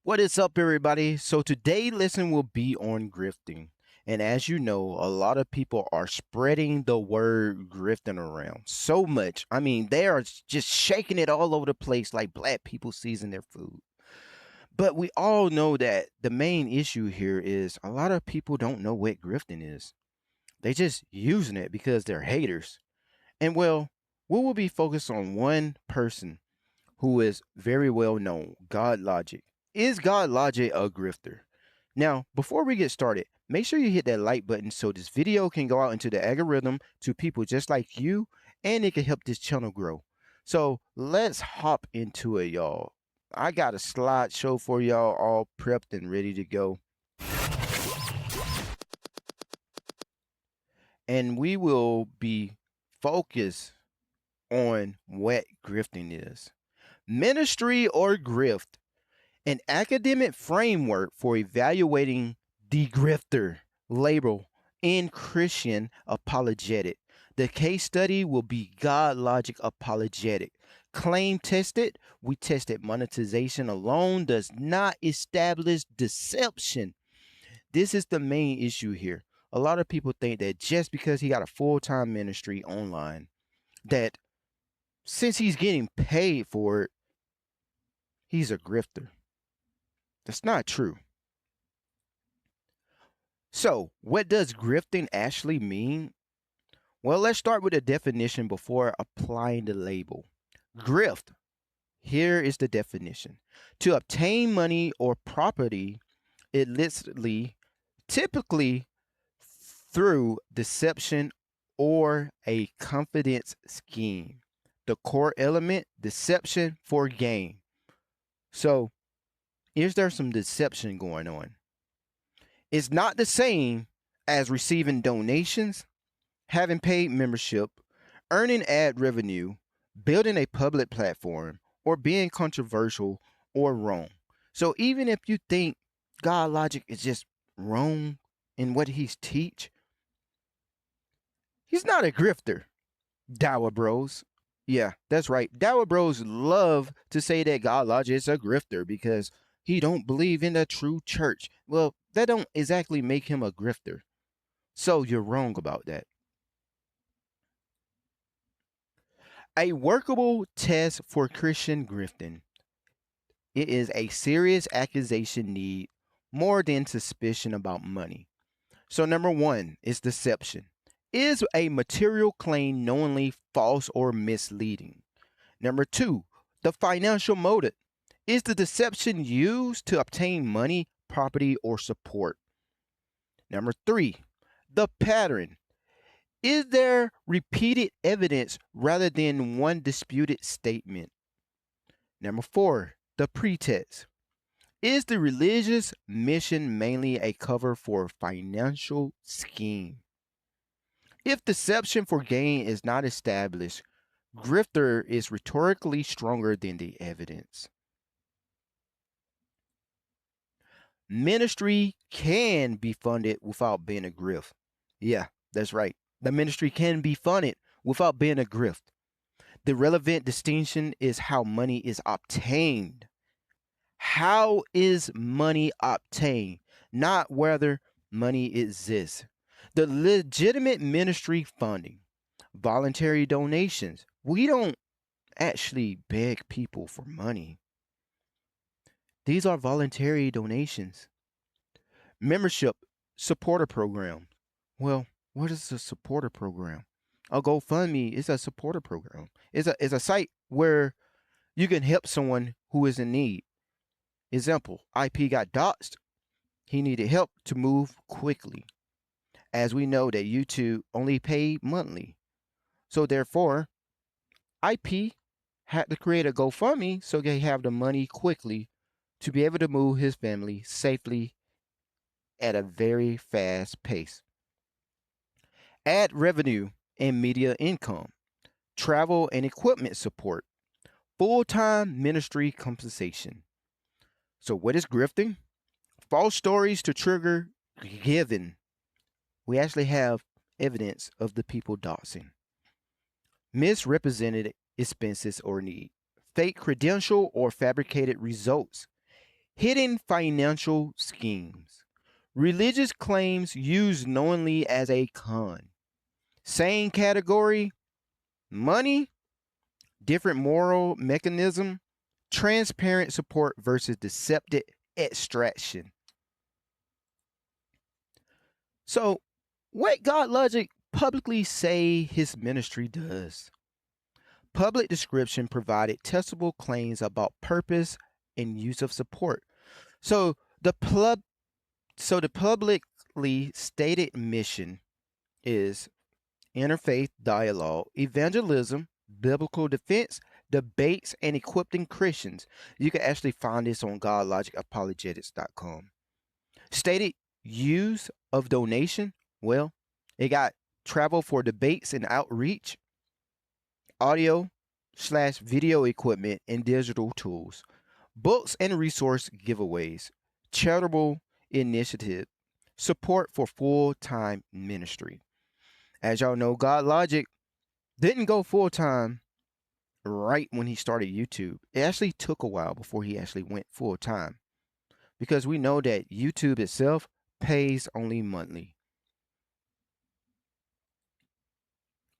What is up, everybody? So today lesson will be on grifting. And as you know, a lot of people are spreading the word grifting around so much. I mean, they are just shaking it all over the place like black people season their food. But we all know that the main issue here is a lot of people don't know what grifting is. They just using it because they're haters. And well, we will be focused on one person who is very well known, GodLogic. Is GodLogic a grifter? Now, before we get started, make sure you hit that like button so this video can go out into the algorithm to people just like you, and it can help this channel grow. So let's hop into it, y'all. I got a slideshow for y'all all prepped and ready to go. And we will be focused on what grifting is. Ministry or grift, an academic framework for evaluating the grifter label in Christian apologetic. The case study will be GodLogic apologetic. Claim tested, we tested monetization alone does not establish deception. This is the main issue here. A lot of people think that just because he got a full-time ministry online, that since he's getting paid for it, he's a grifter. That's not true. So, what does grifting actually mean? Well, let's start with a definition before applying the label. Grift. Here is the definition. To obtain money or property illicitly, typically through deception or a confidence scheme. The core element, deception for gain. So, is there some deception going on? It's not the same as receiving donations, having paid membership, earning ad revenue, building a public platform, or being controversial or wrong. So even if you think GodLogic is just wrong in what he's teach, he's not a grifter. Dower Bros. Yeah, that's right. Dower Bros love to say that GodLogic is a grifter because he don't believe in the true church. Well, that don't exactly make him a grifter. So you're wrong about that. A workable test for Christian grifting. It is a serious accusation need more than suspicion about money. So number one is deception. Is a material claim knowingly false or misleading? Number two, the financial motive. Is the deception used to obtain money, property, or support? Number three, the pattern. Is there repeated evidence rather than one disputed statement? Number four, the pretext. Is the religious mission mainly a cover for financial scheme? If deception for gain is not established, grifter is rhetorically stronger than the evidence. Ministry can be funded without being a grift. Yeah, that's right. The ministry can be funded without being a grift. The relevant distinction is how money is obtained. How is money obtained? Not whether money exists. The legitimate ministry funding, voluntary donations. We don't actually beg people for money. These are voluntary donations. Membership supporter program. Well, what is a supporter program? A GoFundMe is a supporter program. It's a site where you can help someone who is in need. Example, IP got doxxed. He needed help to move quickly. As we know that YouTube only paid monthly. So therefore, IP had to create a GoFundMe so they have the money quickly to be able to move his family safely at a very fast pace. Ad revenue and media income, travel and equipment support, full-time ministry compensation. So what is grifting? False stories to trigger giving. We actually have evidence of the people doxing. Misrepresented expenses or need. Fake credential or fabricated results. Hidden financial schemes. Religious claims used knowingly as a con. Same category, money, different moral mechanism, transparent support versus deceptive extraction. So, what GodLogic publicly say his ministry does? Public description provided testable claims about purpose and use of support. So the publicly stated mission is interfaith dialogue, evangelism, biblical defense, debates, and equipping Christians. You can actually find this on godlogicapologetics.com. Stated use of donation, well, it got travel for debates and outreach, audio slash video equipment and digital tools, books and resource giveaways, charitable initiative, support for full-time ministry. As y'all know, GodLogic didn't go full-time right when he started YouTube. It actually took a while before he actually went full-time, because we know that YouTube itself pays only monthly.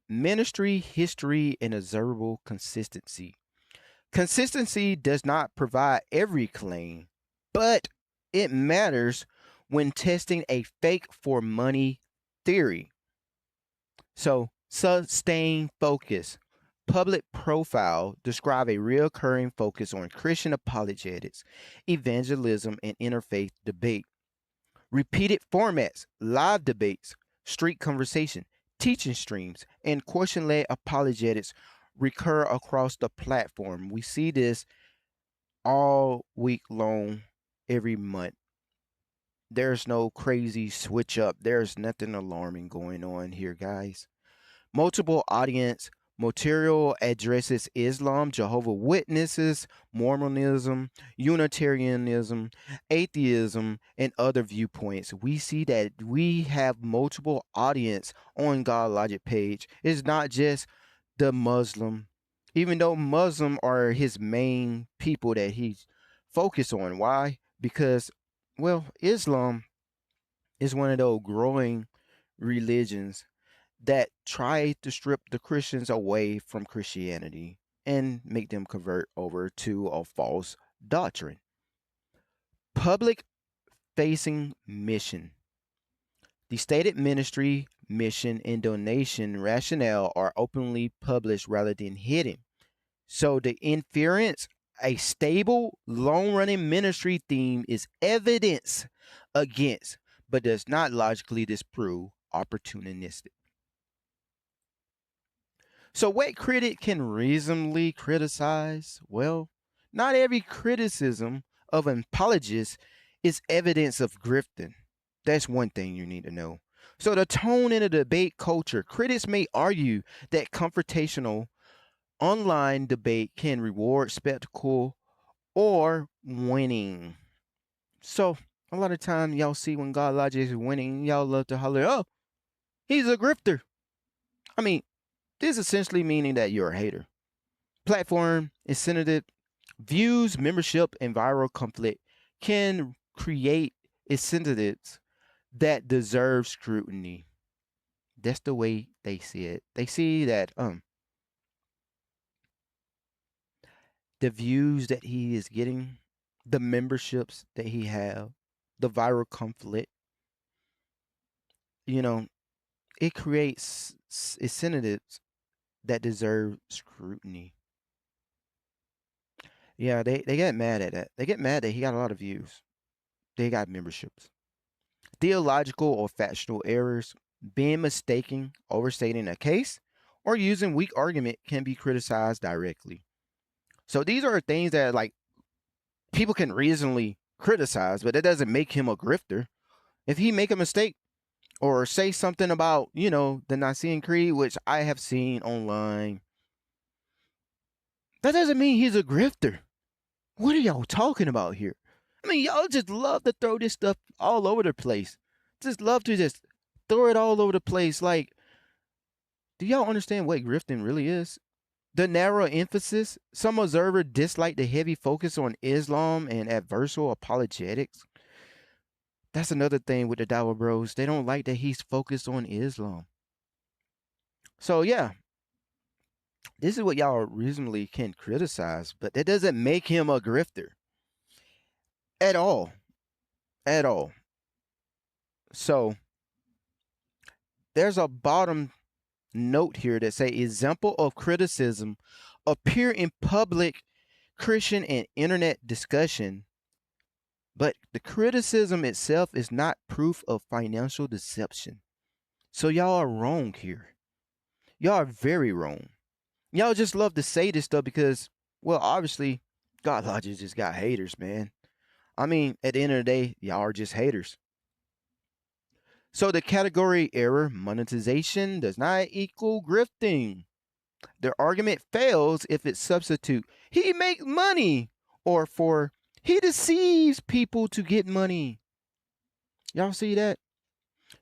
Ministry, history, and observable consistency. Consistency does not provide every claim, but it matters when testing a fake for money theory. So, sustained focus. Public profile describe a recurring focus on Christian apologetics, evangelism, and interfaith debate. Repeated formats, live debates, street conversation, teaching streams, and question-led apologetics recur across the platform. We see this all week long, every month. There's no crazy switch up. There's nothing alarming going on here, guys. Multiple audience material addresses Islam, Jehovah's Witnesses, Mormonism, Unitarianism, atheism, and other viewpoints. We see that we have multiple audience on GodLogic page. It's not just the Muslim, even though Muslim are his main people that he's focused on. Why? Because, well, Islam is one of those growing religions that try to strip the Christians away from Christianity and make them convert over to a false doctrine. Public facing mission. The stated ministry, mission, and donation rationale are openly published rather than hidden. So the inference, a stable, long-running ministry theme is evidence against, but does not logically disprove opportunistic. So what critic can reasonably criticize? Well, not every criticism of an apologist is evidence of grifting. That's one thing you need to know. So the tone in a debate culture, critics may argue that confrontational online debate can reward spectacle or winning. So a lot of time y'all see when GodLogic is winning, y'all love to holler, oh, he's a grifter. I mean, this is essentially meaning that you're a hater. Platform, incentive, views, membership, and viral conflict can create incentives that deserve scrutiny. That's the way they see it. They see that the views that he is getting, the memberships that he have, the viral conflict, it creates incentives that deserve scrutiny. Yeah, they get mad at that. They get mad that he got a lot of views. They got memberships. Theological or factual errors, being mistaken, overstating a case, or using weak argument can be criticized directly. So these are things that like people can reasonably criticize, but that doesn't make him a grifter. If he make a mistake or say something about, the Nicene Creed, which I have seen online, that doesn't mean he's a grifter. What are y'all talking about here? I mean, y'all just love to throw this stuff all over the place. Just love to just throw it all over the place. Like, do y'all understand what grifting really is? The narrow emphasis. Some observers dislike the heavy focus on Islam and adversarial apologetics. That's another thing with the Dawa Bros. They don't like that he's focused on Islam. So yeah, this is what y'all reasonably can criticize, but that doesn't make him a grifter at all. At all. So there's a bottom note here that say example of criticism appear in public Christian and internet discussion, but the criticism itself is not proof of financial deception. So y'all are wrong here. Y'all are very wrong. Y'all just love to say this stuff because, well, obviously, GodLogic just got haters, man. I mean, at the end of the day, y'all are just haters. So the category error, monetization, does not equal grifting. The argument fails if it substitute he makes money or for he deceives people to get money. Y'all see that?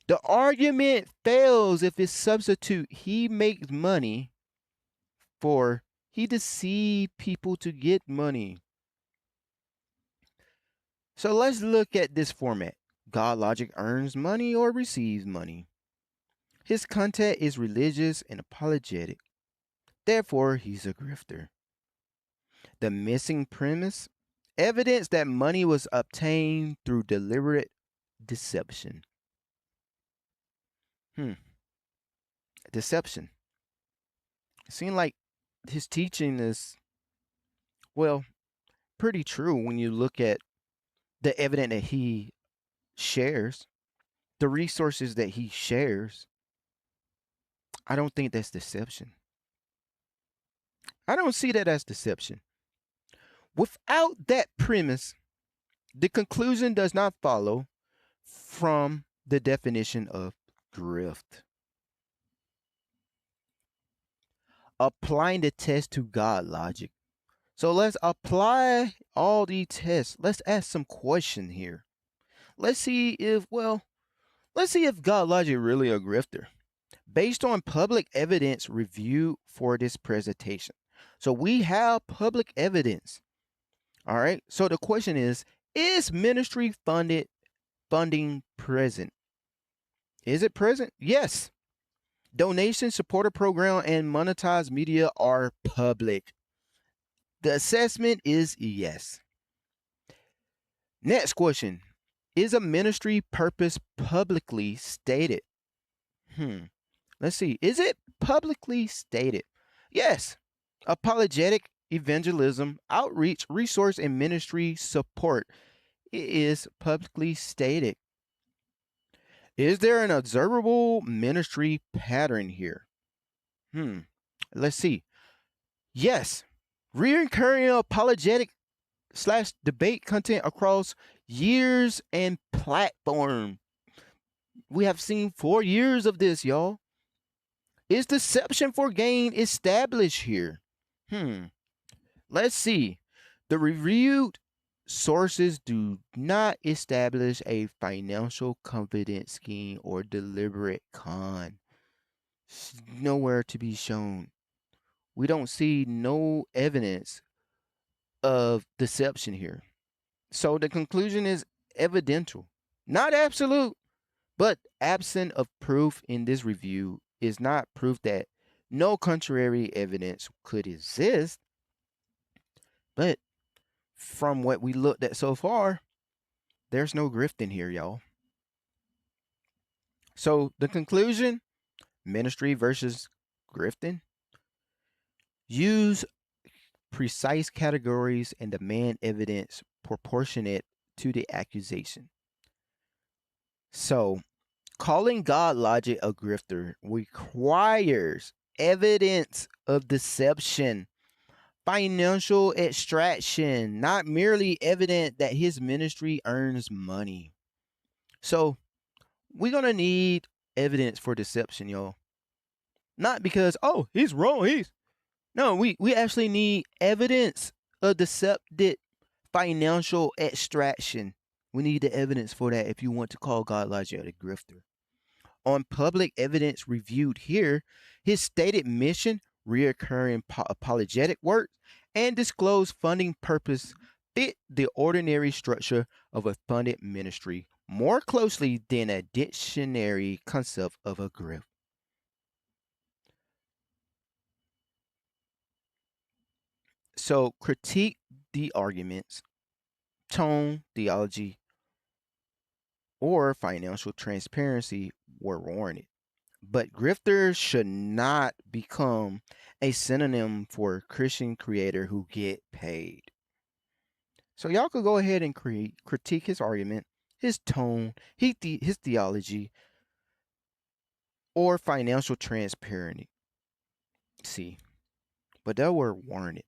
The argument fails if it substitute he makes money for he deceives people to get money. So let's look at this format. GodLogic earns money or receives money. His content is religious and apologetic. Therefore, he's a grifter. The missing premise, evidence that money was obtained through deliberate deception. Deception. It seems like his teaching is, well, pretty true when you look at the evidence that he shares, the resources that he shares. I don't think that's deception. I don't see that as deception. Without that premise, the conclusion does not follow from the definition of grift. Applying the test to GodLogic. So let's apply all these tests. Let's ask some question here. Let's see if GodLogic really a grifter. Based on public evidence reviewed for this presentation. So we have public evidence. All right. So the question is ministry funding present? Is it present? Yes. Donation, supporter program, and monetized media are public. The assessment is yes. Next question. Is a ministry purpose publicly stated? Let's see. Is it publicly stated? Yes. Apologetic, evangelism, outreach, resource, and ministry support. It is publicly stated. Is there an observable ministry pattern here? Let's see. Yes. Recurring apologetic / debate content across years and platform. We have seen 4 years of this, y'all. Is deception for gain established here? Let's see. The reviewed sources do not establish a financial confidence scheme or deliberate con. It's nowhere to be shown. We don't see no evidence of deception here. So the conclusion is evidential, not absolute, but absent of proof in this review is not proof that no contrary evidence could exist. But from what we looked at so far, there's no grifting here, y'all. So the conclusion, ministry versus grifting. Use precise categories and demand evidence proportionate to the accusation. So calling GodLogic a grifter requires evidence of deception, financial extraction, not merely evident that his ministry earns money. So we're going to need evidence for deception, y'all. Not because, oh, he's wrong. No, we actually need evidence of deceptive financial extraction. We need the evidence for that if you want to call GodLogic a grifter. On public evidence reviewed here, his stated mission, reoccurring apologetic work, and disclose funding purpose fit the ordinary structure of a funded ministry more closely than a dictionary concept of a grift. So critique the arguments, tone, theology, or financial transparency were warranted. But grifters should not become a synonym for a Christian creator who get paid. So y'all could go ahead and critique his argument, his tone, his theology, or financial transparency. See, but they were warranted.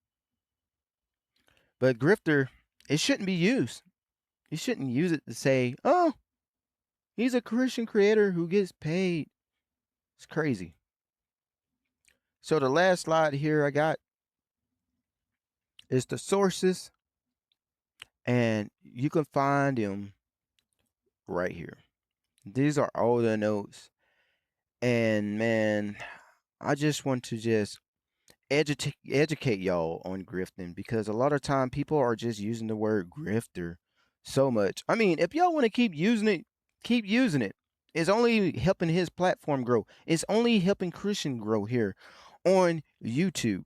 But grifter, it shouldn't be used. You shouldn't use it to say, "Oh, he's a Christian creator who gets paid." It's crazy. So the last slide here I got is the sources, and you can find them right here. These are all the notes. And man, I just want to just educate y'all on grifting, because a lot of time people are just using the word grifter so much. I mean, if y'all want to keep using it, keep using it. It's only helping his platform grow. It's only helping Christian grow here on YouTube.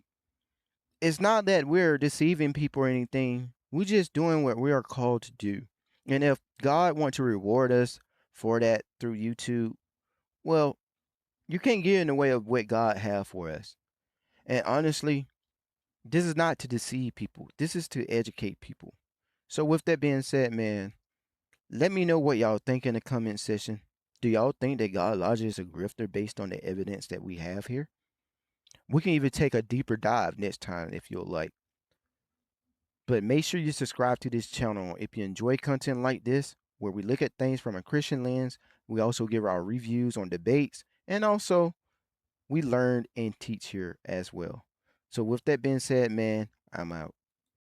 It's not that we're deceiving people or anything. We're just doing what we are called to do. And if God wants to reward us for that through YouTube, well, you can't get in the way of what God has for us. And honestly, this is not to deceive people. This is to educate people. So with that being said, man, let me know what y'all think in the comment section. Do y'all think that GodLogic is a grifter based on the evidence that we have here? We can even take a deeper dive next time if you'll like. But make sure you subscribe to this channel if you enjoy content like this, where we look at things from a Christian lens. We also give our reviews on debates, and also we learn and teach here as well. So with that being said, man, I'm out.